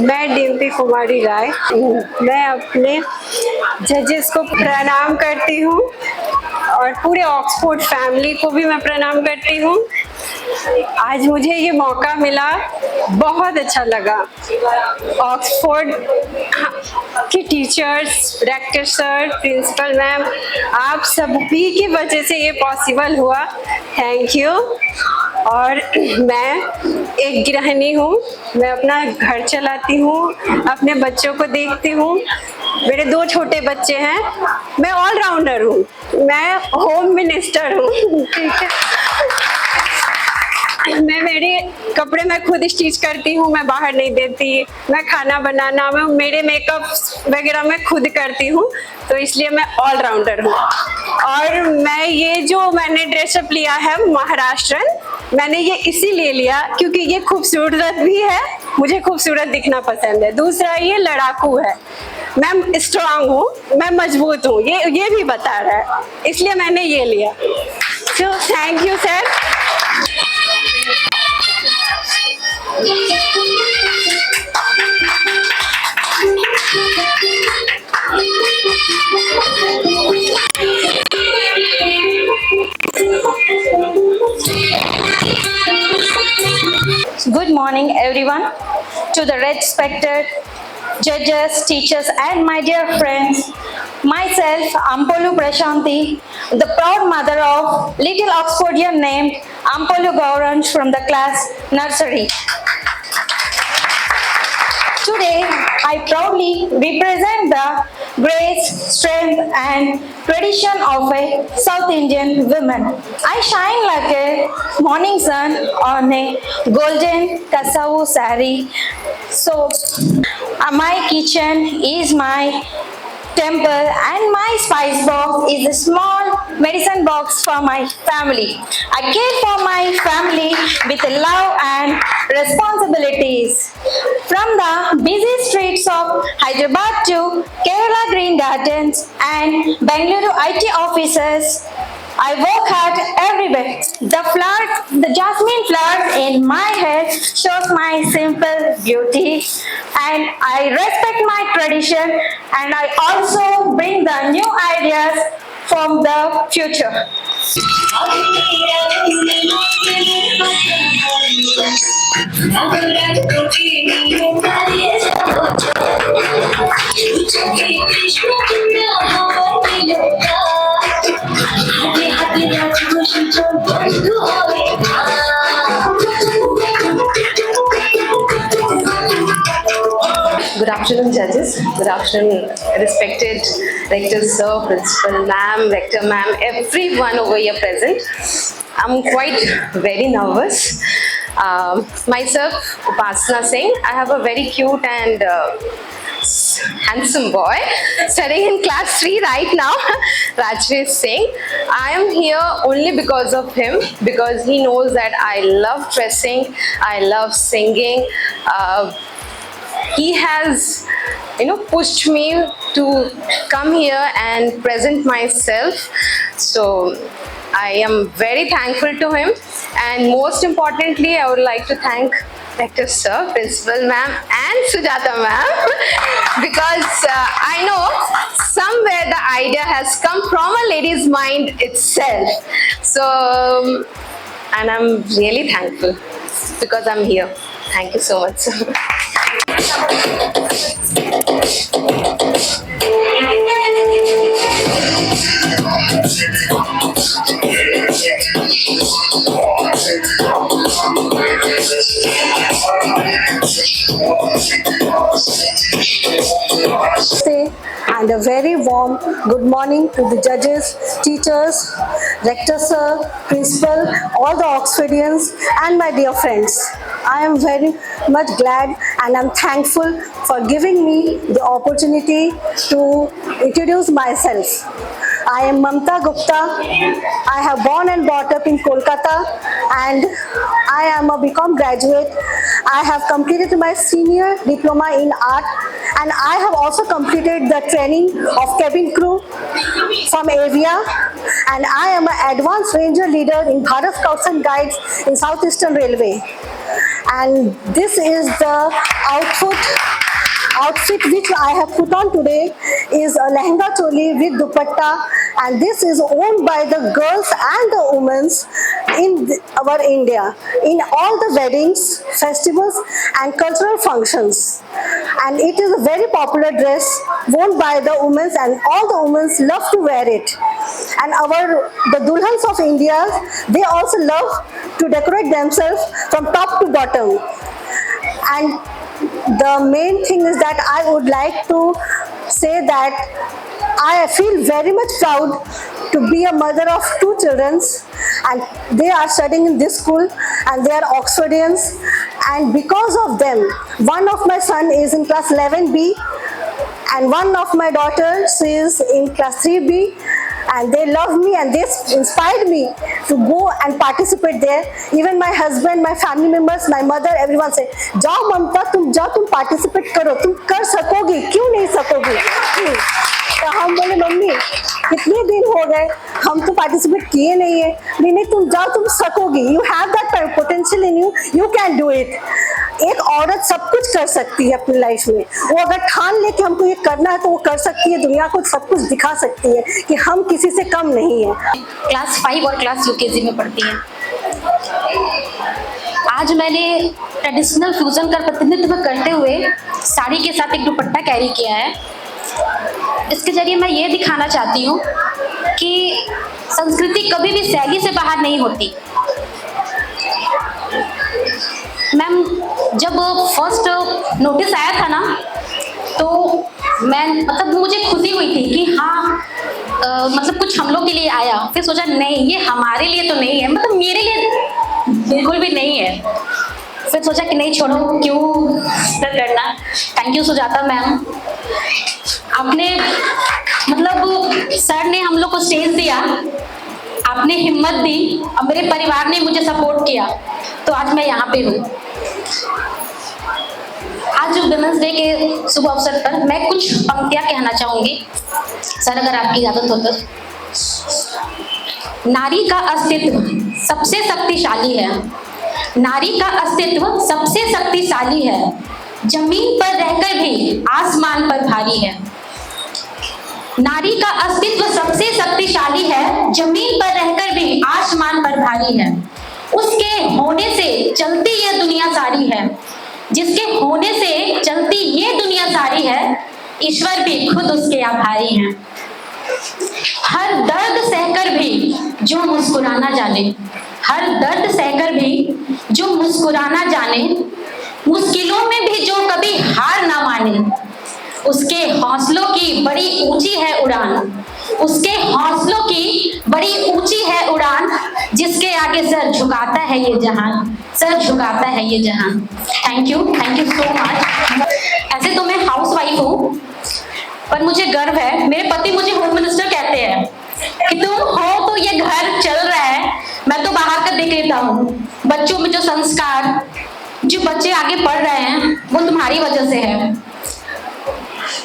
मैं डिम्पी कुमारी राय, मैं अपने जजेस को प्रणाम करती हूँ और पूरे ऑक्सफोर्ड फैमिली को भी मैं प्रणाम करती हूँ। आज मुझे ये मौका मिला, बहुत अच्छा लगा। ऑक्सफोर्ड के teachers, director sir, principal ma'am, आप सभी की वजह से ये पॉसिबल हुआ। Thank you. और मैं एक गृहिणी हूँ, मैं अपना घर चलाती हूँ, अपने बच्चों को देखती हूँ। मेरे 2 छोटे बच्चे हैं। मैं ऑलराउंडर हूँ, मैं होम मिनिस्टर हूँ। ठीक है, मैं मेरे कपड़े मैं खुद स्टिच करती हूँ, मैं बाहर नहीं देती। मैं खाना बनाना, मैं मेरे मेकअप वगैरह मैं खुद करती हूँ, तो इसलिए मैं ऑलराउंडर हूँ। और मैं ये जो मैंने ड्रेसअप लिया है महाराष्ट्रन, मैंने ये इसीलिए लिया क्योंकि ये खूबसूरत भी है, मुझे खूबसूरत दिखना पसंद है। दूसरा, ये लड़ाकू है, मैं स्ट्रांग हूँ, मैं मजबूत हूँ, ये भी बता रहा है, इसलिए मैंने ये लिया। तो thank you sir. Good morning, everyone. To the respected judges, teachers, and my dear friends, myself, Ampolu Prashanti, the proud mother of little Oxfordian named Ampolu Gauranj from the class nursery. Today, I proudly represent the grace, strength, and tradition of a South Indian woman. I shine like a morning sun on a golden kasavu saree. So, my kitchen is my temple and my spice box is a small medicine box for my family. I care for my family with love and responsibilities. From the busy streets of Hyderabad to Kerala Green Gardens and Bangalore IT offices, I work hard everywhere. The jasmine flowers in my hair shows my simple beauty, and I respect my tradition, and I also bring the new ideas from the future. Good afternoon, judges. Good afternoon, respected rector sir, principal ma'am, rector ma'am, everyone over here present. I'm quite very nervous. Myself, Upasana Singh. I have a very cute and handsome boy studying in class 3 right now, Rajveer Singh. I am here only because of him, because he knows that I love dressing, I love singing. He has, pushed me to come here and present myself. So I am very thankful to him, and most importantly, I would like to thank Rector Sir, Principal Ma'am, and Sujata Ma'am, because I know somewhere the idea has come from a lady's mind itself. So, and I'm really thankful because I'm here. Thank you so much, sir. And a very warm good morning to the judges, teachers, rector sir, principal, all the Oxfordians, and my dear friends. I am very much glad and I'm thankful for giving me the opportunity to introduce myself. I am Mamta Gupta. I have born and brought up in Kolkata, and I am a BCom graduate. I have completed my senior diploma in art, and I have also completed the training of cabin crew from Avia, and I am an advanced ranger leader in Bharat Scouts and Guides in Southeastern Railway. And this is the outfit which I have put on today is a lehenga choli with dupatta, and this is owned by the girls and the women in our India in all the weddings, festivals and cultural functions. And it is a very popular dress worn by the women, and all the women love to wear it. And the dulhans of India, they also love to decorate themselves from top to bottom. And the main thing is that I would like to say that I feel very much proud to be a mother of 2 children, and they are studying in this school and they are Oxfordians, and because of them, one of my son is in class 11B and one of my daughters is in class 3B, and they love me and they inspired me to go and participate there. Even my husband, my family members, my mother, everyone said, जाओ ममता, तुम जाओ, तुम participate करो, तुम कर सकोगी, क्यों नहीं सकोगी? तो हम बोले मम्मी कितने दिन हो गए हम तो पार्टिसिपेट किए नहीं है, नहीं तुम जाओ, तुम सकोगी, you have that potential in you, you can do it. एक औरत सब कुछ कर सकती है अपनी लाइफ में, वो अगर ठान ले कि हमको ये करना है तो वो कर सकती है, दुनिया को सब कुछ दिखा सकती है कि हम किसी से कम नहीं है। क्लास 5 और क्लास यूकेजी में पढ़ती हैं। आज मैंने ट्रेडिशनल फ्यूजन का प्रतिनिधित्व करते हुए साड़ी के साथ एक दुपट्टा कैरी किया है। इसके जरिए मैं ये दिखाना चाहती हूँ कि संस्कृति कभी भी शैली से बाहर नहीं होती। मैम, जब फर्स्ट नोटिस आया था ना, तो मैं मुझे खुशी हुई थी कि हाँ कुछ हम लोग के लिए आया। फिर सोचा नहीं, ये हमारे लिए तो नहीं है, मेरे लिए बिल्कुल भी नहीं है। फिर सोचा कि नहीं छोड़ो, क्यों करना। थैंक यू सुजाता मैम, आपने सर ने हम लोग को स्टेज दिया, आपने हिम्मत दी और मेरे परिवार ने मुझे सपोर्ट किया, तो आज मैं यहाँ पे हूँ। आज वुमेन्स डे के शुभ अवसर पर मैं कुछ पंक्तियाँ कहना चाहूंगी, सर अगर आपकी इजाजत हो तो। नारी का अस्तित्व सबसे शक्तिशाली है, नारी का अस्तित्व सबसे शक्तिशाली है, जमीन पर रहकर भी आसमान पर भारी है। नारी का अस्तित्व सबसे शक्तिशाली है, जमीन पर रहकर भी आसमान पर भारी है। उसके होने से चलती ये दुनिया सारी है, जिसके होने से चलती ये दुनिया सारी है, ईश्वर भी खुद उसके आभारी हैं। हर दर्द सहकर भी जो मुस्कुराना जाने, हर दर्द सहकर भी जो मुस्कुराना जाने, मुश्किलों में भी जो कभी हार ना माने, उसके हौसलों की बड़ी ऊंची है उड़ान, उसके हौसलों की बड़ी ऊंची है उड़ान, जिसके आगे सर झुकाता है ये जहान, सर झुकाता है ये जहान। Thank you so much. ऐसे तो मैं हाउस वाइफ हूँ, पर मुझे गर्व है, मेरे पति मुझे होम मिनिस्टर कहते हैं कि तुम हो तो ये घर चल रहा है, मैं तो बाहर का देख लेता हूँ। बच्चों में जो संस्कार, जो बच्चे आगे पढ़ रहे हैं, वो तुम्हारी वजह से है।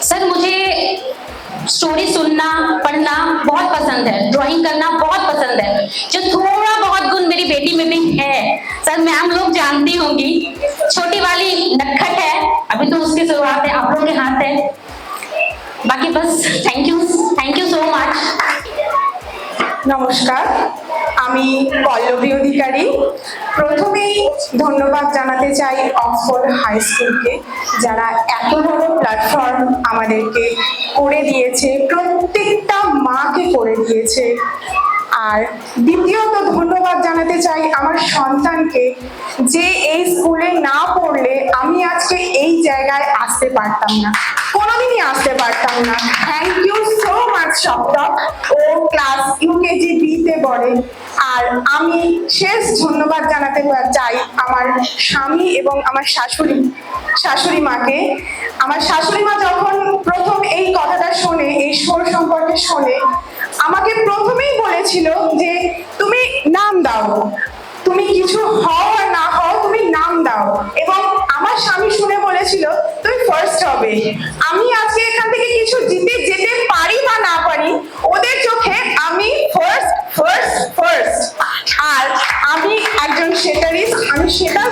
सर मुझे स्टोरी सुनना पढ़ना बहुत पसंद है, ड्राइंग करना बहुत पसंद है, जो थोड़ा बहुत गुण मेरी बेटी में भी है। सर मैम लोग जानती होंगी, छोटी वाली नटखट है, अभी तो उसकी शुरुआत है, आप लोगों के हाथ है। बाकी बस थैंक यू सो मच। নমস্কার, আমি পল্লবী অধিকারী। প্রথমেই ধন্যবাদ জানাতে চাই অক্সফোর্ড হাই স্কুলকে, যারা এত বড় প্ল্যাটফর্ম আমাদেরকে করে দিয়েছে, প্রত্যেকটা মাকে করে দিয়েছে। আর দ্বিতীয়ত ধন্যবাদ জানাতে চাই আমার সন্তানকে, যে এই স্কুলে না পড়লে আমি আজকে এই জায়গায় আসতে পারতাম না, কোনোদিনই আসতে পারতাম না। Thank you so much Saptak. ও ক্লাস ইউকেজি বিতে পড়ে। আর আমি শেষ ধন্যবাদ জানাতে চাই আমার স্বামী এবং আমার শাশুড়ি মাকে। আমার শাশুড়ি মা যখন প্রথম এই কথাটা শোনে, এই শোর সম্পর্কে শোনে, আমাকে প্রথমেই বলেছিল যে তুমি নাম দাও, তুমি কিছু হও আর না হও, তুমি নাম দাও। এবং আমার স্বামী শুনে বলেছিল তুই ফার্স্ট হবে। আমি আজকে এখান থেকে কিছু জিতে যেতে পারি বা না পারি, ওদের চোখে আমি ফার্স্ট ফার্স্ট ফার্স্ট। আর আমি একজন সেটারিস্ট, আমি সেটার